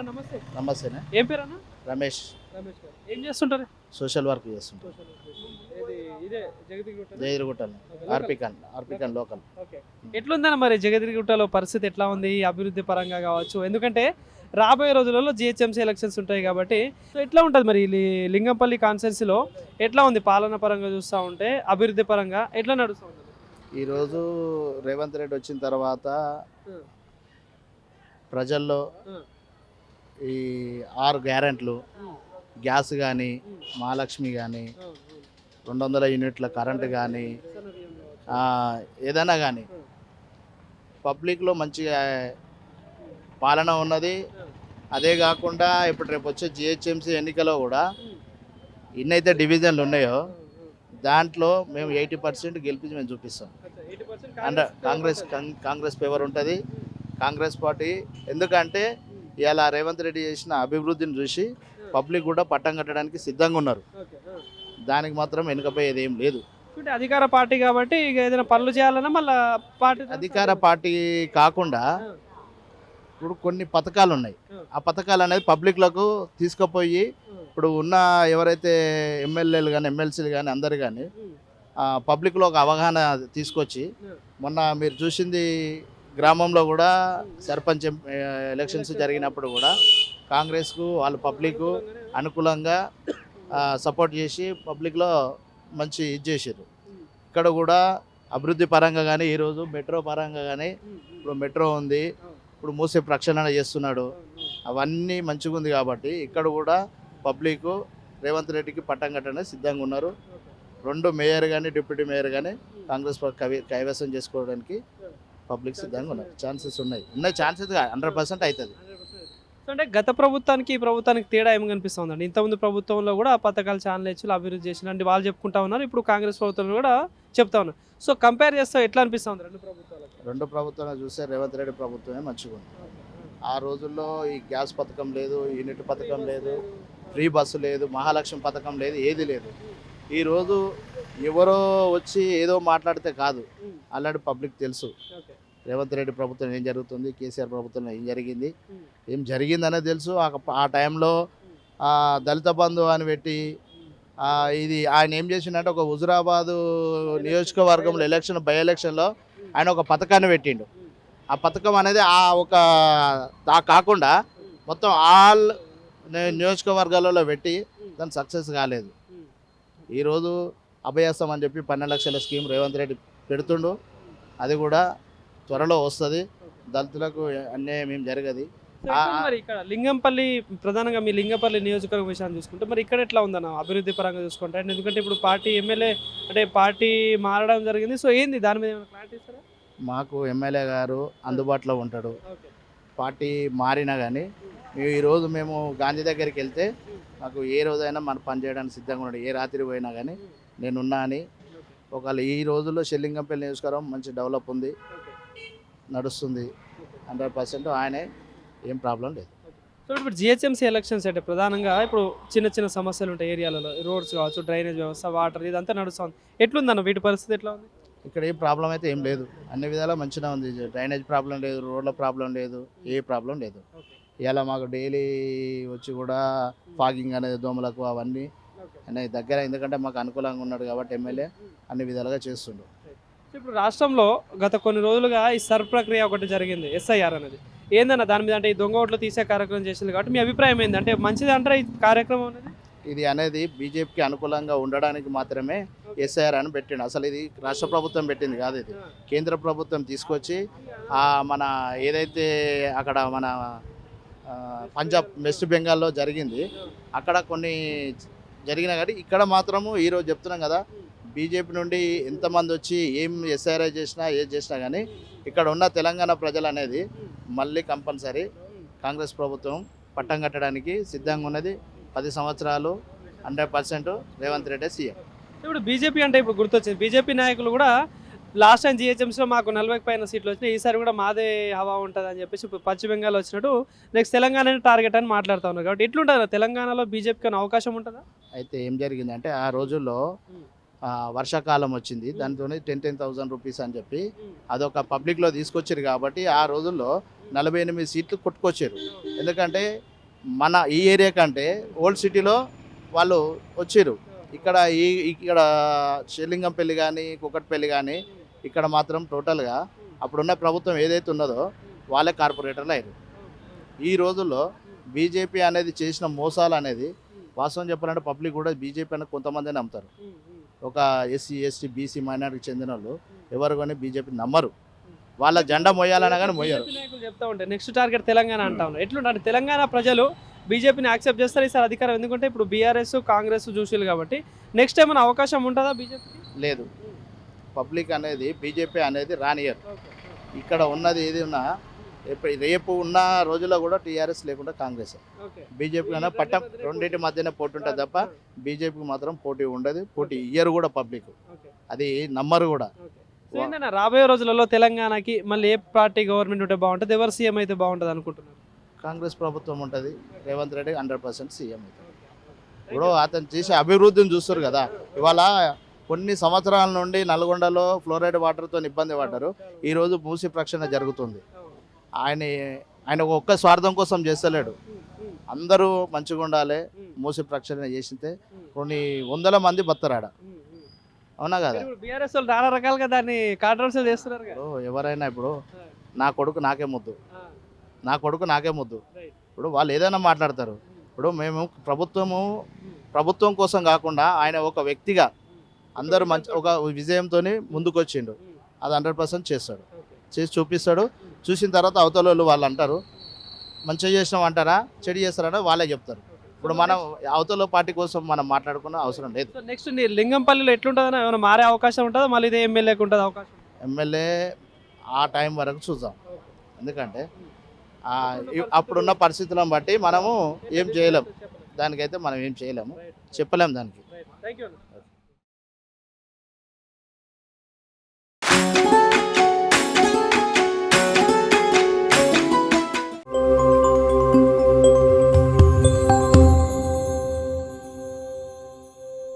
నమస్తే. నమస్తేనే. ఏం పేరు అన్న? రమేష్. రమేష్ గారు. ఏం చేస్తుంటారు? సోషల్ వర్క్ చేస్తుంటాం. ఇదే జగతిగుట్ట. జయగిరిగుట్టలో ఆర్పికన్ లోకల్. ఓకే. ఎట్లుందన్న మరి జగతిగుట్టలో పరిస్థితి ఎట్లా ఉంది ఈ అభివృద్ధి పరంగా కావచ్చు? ఎందుకంటే రాబోయే రోజులలో జిహెచ్ఎంసీ ఎలక్షన్స్ ఉంటాయి కాబట్టి సో ఎట్లా ఉంటుంది మరి లింగంపల్లి కాన్స్టిట్యున్సీలో ఎట్లా ఉంది పాలన పరంగా చూస్తూ ఉంటే అభివృద్ధి పరంగా ఎట్లా నడుస్తూ ఉంటుంది? ఈరోజు రేవంత్ రెడ్డి వచ్చిన తర్వాత ప్రజల్లో ఈ 6 గ్యారెంట్లు, గ్యాస్ కానీ, మహాలక్ష్మి కానీ, 200 యూనిట్ల కరెంటు కానీ, ఏదైనా కానీ పబ్లిక్లో మంచిగా పాలన ఉన్నది. అదే కాకుండా ఇప్పుడు రేపు వచ్చే జిహెచ్ఎంసీ ఎన్నికలో కూడా ఎన్నైతే డివిజన్లు ఉన్నాయో దాంట్లో మేము 80% గెలిపించి మేము చూపిస్తాం. అండ్ కాంగ్రెస్ ఫేవర్ ఉంటుంది, కాంగ్రెస్ పార్టీ. ఎందుకంటే ఇలా రేవంత్ రెడ్డి చేసిన అభివృద్ధిని చూసి పబ్లిక్ కూడా పట్టం కట్టడానికి సిద్ధంగా ఉన్నారు. దానికి మాత్రం వెనుకపోయేది ఏం లేదు. అధికార పార్టీ కాబట్టి ఏదైనా పనులు చేయాలన్నా మళ్ళీ పార్టీ అధికార పార్టీ కాకుండా ఇప్పుడు కొన్ని పథకాలు ఉన్నాయి. ఆ పథకాలు అనేది పబ్లిక్లకు తీసుకుపోయి ఇప్పుడు ఉన్న ఎవరైతే ఎమ్మెల్యేలు కానీ ఎమ్మెల్సీలు కానీ అందరు కానీ పబ్లిక్లో ఒక అవగాహన తీసుకొచ్చి మొన్న మీరు చూసింది గ్రామంలో కూడా సర్పంచ్ ఎలక్షన్స్ జరిగినప్పుడు కూడా కాంగ్రెస్కు వాళ్ళు పబ్లిక్ అనుకూలంగా సపోర్ట్ చేసి పబ్లిక్లో మంచి ఇది చేశారు. ఇక్కడ కూడా అభివృద్ధి పరంగా కానీ ఈరోజు మెట్రో పరంగా కానీ ఇప్పుడు మెట్రో ఉంది, ఇప్పుడు మూసే ప్రక్షాళన చేస్తున్నాడు, అవన్నీ మంచిగా ఉంది. కాబట్టి ఇక్కడ కూడా పబ్లిక్ రేవంత్ రెడ్డికి పట్టం కట్టడానికి సిద్ధంగా ఉన్నారు. 2 మేయర్ కానీ డిప్యూటీ మేయర్ కానీ కాంగ్రెస్ కైవసం చేసుకోవడానికి పబ్లిక్ సిద్ధంగా ఉన్నారు. ఛాన్సెస్ ఉన్నాయి. ఛాన్సెస్ 100% అవుతుంది. అంటే గత ప్రభుత్వానికి ఈ ప్రభుత్వానికి తేడా ఏమి కనిపిస్తుందండి? ఇంతకుముందు ప్రభుత్వంలో కూడా పథకాలు చాలా హెచ్చులు అభివృద్ధి చేసిన అంటే వాళ్ళు చెప్పుకుంటా ఉన్నారు, ఇప్పుడు కాంగ్రెస్ ప్రభుత్వంలో కూడా చెప్తా ఉన్నారు. సో కంపేర్ చేస్తే ఎట్లా అనిపిస్తుంది రెండు ప్రభుత్వాలు చూస్తే రేవంత్ రెడ్డి ప్రభుత్వమే మంచిగా ఉంది. ఆ రోజుల్లో ఈ గ్యాస్ పథకం లేదు, యూనిట్ పథకం లేదు, ఫ్రీ బస్సు లేదు, మహాలక్ష్మి పథకం లేదు, ఏది లేదు. ఈరోజు ఎవరో వచ్చి ఏదో మాట్లాడితే కాదు, ఆల్రెడీ పబ్లిక్ తెలుసు రేవంత్ రెడ్డి ప్రభుత్వం ఏం జరుగుతుంది, కేసీఆర్ ప్రభుత్వం ఏం జరిగిందనేది తెలుసు. ఆ టైంలో దళిత బంధు అని పెట్టి ఇది ఆయన ఏం చేసిండంటే ఒక హుజురాబాదు నియోజకవర్గంలో బై ఎలక్షన్లో ఆయన ఒక పథకాన్ని పెట్టిండు. ఆ పథకం అనేది కాకుండా మొత్తం ఆల్ నియోజకవర్గాలలో పెట్టి దాన్ని సక్సెస్ కాలేదు. ఈరోజు అభయాసం అని చెప్పి 12 లక్షల స్కీమ్ రేవంత్ రెడ్డి పెడుతుండు. అది కూడా త్వరలో వస్తుంది. దళితులకు అన్యాయం ఏం జరగదు. మరి ఇక్కడ లింగంపల్లి ప్రధానంగా మీ లింగంపల్లి నియోజకవర్గం విషయాన్ని చూసుకుంటే మరి ఇక్కడ ఎట్లా ఉందన్న అభివృద్ధి పరంగా చూసుకుంటే? ఎందుకంటే ఇప్పుడు పార్టీ ఎమ్మెల్యే అంటే పార్టీ మారడం జరిగింది. సో ఏంది దాని మీద ఏమైనా క్లారిటీ ఇస్తారా? మాకు ఎమ్మెల్యే గారు అందుబాటులో ఉంటాడు. పార్టీ మారినా కానీ ఈరోజు మేము గాంధీ దగ్గరికి వెళ్తే మాకు ఏ రోజైనా మన పని చేయడానికి సిద్ధంగా ఉన్నాడు. ఏ రాత్రి పోయినా కానీ నేనున్నా అని. ఒకవేళ ఈ రోజుల్లో లింగంపల్లి నియోజకవర్గం మంచి డెవలప్ ఉంది, నడుస్తుంది. 100% ఆయనే, ఏం ప్రాబ్లం లేదు. సో ఇప్పుడు జిహెచ్ఎంసీ ఎలక్షన్స్ అంటే ప్రధానంగా ఇప్పుడు చిన్న సమస్యలు ఉంటాయి ఏరియాలలో, రోడ్స్ కావచ్చు, డ్రైనేజ్ వ్యవస్థ, వాటర్, ఇదంతా నడుస్తుంది. ఎట్లుందన్న వీటి పరిస్థితి ఎట్లా ఉంది? ఇక్కడ ఏ ప్రాబ్లం అయితే ఏం లేదు, అన్ని విధాలా మంచిగా ఉంది. డ్రైనేజ్ ప్రాబ్లం లేదు, రోడ్ల ప్రాబ్లం లేదు, ఏ ప్రాబ్లం లేదు. ఇలా మాకు డైలీ వచ్చి కూడా ఫాగింగ్ అనేది దోమలకు అవన్నీ అనేది దగ్గర, ఎందుకంటే మాకు అనుకూలంగా ఉన్నాడు కాబట్టి ఎమ్మెల్యే అన్ని విధాలుగా చేస్తుండు. ఇప్పుడు రాష్ట్రంలో గత కొన్ని రోజులుగా ఈ సర్ ప్రక్రియ ఒకటి జరిగింది, ఎస్ఐఆర్ అనేది. ఏందన్న దాని మీద అంటే ఈ దొంగ ఓట్లు తీసే కార్యక్రమం చేసింది కాబట్టి మీ అభిప్రాయం ఏంది? అంటే మంచిది అంటారా ఈ కార్యక్రమం అనేది? ఇది అనేది బీజేపీకి అనుకూలంగా ఉండడానికి మాత్రమే ఎస్ఐఆర్ అని పెట్టిండు. అసలు ఇది రాష్ట్ర ప్రభుత్వం పెట్టింది కాదు, ఇది కేంద్ర ప్రభుత్వం తీసుకొచ్చి మన ఏదైతే అక్కడ మన పంజాబ్ వెస్ట్ బెంగాల్లో జరిగింది, అక్కడ కొన్ని జరిగినా కానీ ఇక్కడ మాత్రము ఈరోజు చెప్తున్నాం కదా, బీజేపీ నుండి ఎంతమంది వచ్చి ఏం ఎస్ఐఆర్ చేసినా ఏది చేసినా కానీ ఇక్కడ ఉన్న తెలంగాణ ప్రజలు అనేది మళ్ళీ కంపల్సరీ కాంగ్రెస్ ప్రభుత్వం పట్టం కట్టడానికి సిద్ధంగా ఉన్నది. 10 సంవత్సరాలు 100% రేవంత్ రెడ్డి సీఎం. ఇప్పుడు బీజేపీ అంటే ఇప్పుడు గుర్తొచ్చింది, బీజేపీ నాయకులు కూడా లాస్ట్ టైం జిహెచ్ఎంసీలో మాకు 40కి పైన సీట్లు వచ్చినాయి, ఈసారి కూడా మాదే హవా ఉంటుంది అని చెప్పేసి ఇప్పుడు పశ్చిమ బెంగాల్ వచ్చినట్టు నెక్స్ట్ తెలంగాణ టార్గెట్ అని మాట్లాడుతూ ఉన్నారు. కాబట్టి ఎట్లుంటుంది తెలంగాణలో బీజేపీకి అనే అవకాశం ఉంటుందా? అయితే ఏం జరిగిందంటే ఆ రోజుల్లో వర్షాకాలం వచ్చింది, దాంతో 10,000 రూపీస్ అని చెప్పి అదొక పబ్లిక్లో తీసుకొచ్చారు. కాబట్టి ఆ రోజుల్లో 48 సీట్లు కొట్టుకొచ్చారు. ఎందుకంటే మన ఈ ఏరియా కంటే ఓల్డ్ సిటీలో వాళ్ళు వచ్చిర్రు. ఇక్కడ ఇక్కడ శ్రీలింగంపల్లి కానీ కుకట్పల్లి కానీ ఇక్కడ మాత్రం టోటల్గా అప్పుడున్న ప్రభుత్వం ఏదైతే ఉన్నదో వాళ్ళే కార్పొరేటర్లు అయ్యారు. ఈ రోజుల్లో బీజేపీ అనేది చేసిన మోసాలు అనేది వాస్తవం చెప్పాలంటే పబ్లిక్ కూడా బీజేపీ అనేది కొంతమంది నమ్ముతారు. ఒక ఎస్సీ ఎస్టీ బీసీ మైనారిటీకి చెందిన వాళ్ళు ఎవరు కానీ బీజేపీ నమ్మరు. వాళ్ళ జెండా మొయ్యాలన్నా కానీ మొయ్యరు. బీజేపీ నాయకులు చెప్తా ఉంటే నెక్స్ట్ టార్గెట్ తెలంగాణ అంటా ఉన్నారు. ఎట్లుంటే తెలంగాణ ప్రజలు బీజేపీని యాక్సెప్ట్ చేస్తారు ఈసారి అధికారం, ఎందుకంటే ఇప్పుడు బీఆర్ఎస్ కాంగ్రెస్ చూసిలు కాబట్టి నెక్స్ట్ ఏమైనా అవకాశం ఉంటుందా బీజేపీకి? లేదు, పబ్లిక్ అనేది బీజేపీ అనేది రానియరు. ఇక్కడ ఉన్నది ఏది ఉన్నా రేపు ఉన్న రోజుల్లో కూడా టీఆర్ఎస్ లేకుండా కాంగ్రెస్. బీజేపీ కన్నా పట్టం రెండింటి మధ్యనే పోటీ ఉంటుంది తప్ప బీజేపీకి మాత్రం పోటీ ఉండదు. పోటీ ఇయ్యరు కూడా పబ్లిక్, అది నమ్మరు కూడా. ఏంటన్నా రాబోయే రోజులలో తెలంగాణకి మళ్ళీ ఏ పార్టీ గవర్నమెంట్ ఉంటే బాగుంటుంది, ఎవరు సీఎం అయితే బాగుంటుంది అనుకుంటున్నారు? కాంగ్రెస్ ప్రభుత్వం ఉంటుంది, రేవంత్ రెడ్డి 100% సీఎం అవుతుంది. ఇప్పుడు అతను చేసే అభివృద్ధిని చూస్తారు కదా. ఇవాళ కొన్ని సంవత్సరాల నుండి నల్గొండలో ఫ్లోరైడ్ వాటర్తో ఇబ్బంది పడ్డారు. ఈరోజు మూసి ప్రక్షాళన జరుగుతుంది. ఆయన ఒక్క స్వార్థం కోసం చేస్తలేడు, అందరూ మంచిగా ఉండాలి. మూసి ప్రక్షాళన చేసితే కొన్ని వందల మంది బతరాడ, అవునా కదా. బీఆర్ఎస్ వాళ్ళు చాలా రకాలుగా దాన్ని కాంట్రవర్సీ చేస్తున్నారు కదా. ఎవరైనా ఇప్పుడు నా కొడుకు నాకే ముద్దు, నా కొడుకు నాకే ముద్దు. ఇప్పుడు వాళ్ళు ఏదైనా మాట్లాడతారు. ఇప్పుడు మేము ప్రభుత్వం కోసం కాకుండా ఆయన ఒక వ్యక్తిగా అందరూ మంచి ఒక విజయంతో ముందుకు వచ్చిండు. అది 100% చేస్తాడు, చేసి చూపిస్తాడు. చూసిన తర్వాత అవతల వాళ్ళు అంటారు మంచిగా చేసినాం అంటారా, చెడు చేస్తారని వాళ్ళే చెప్తారు. ఇప్పుడు మనం అవతల పార్టీ కోసం మనం మాట్లాడుకున్న అవసరం లేదు. నెక్స్ట్ లింగంపల్లిలో ఎట్లుంటుందని ఏమైనా మారే అవకాశం ఉంటుందా, మళ్ళీ ఇదే ఎమ్మెల్యేకి ఉంటుంది అవకాశం? ఎమ్మెల్యే ఆ టైం వరకు చూద్దాం, ఎందుకంటే అప్పుడున్న పరిస్థితులను బట్టి మనము ఏం చేయలేము. దానికైతే మనం ఏం చేయలేము, చెప్పలేము దానికి. Thank you.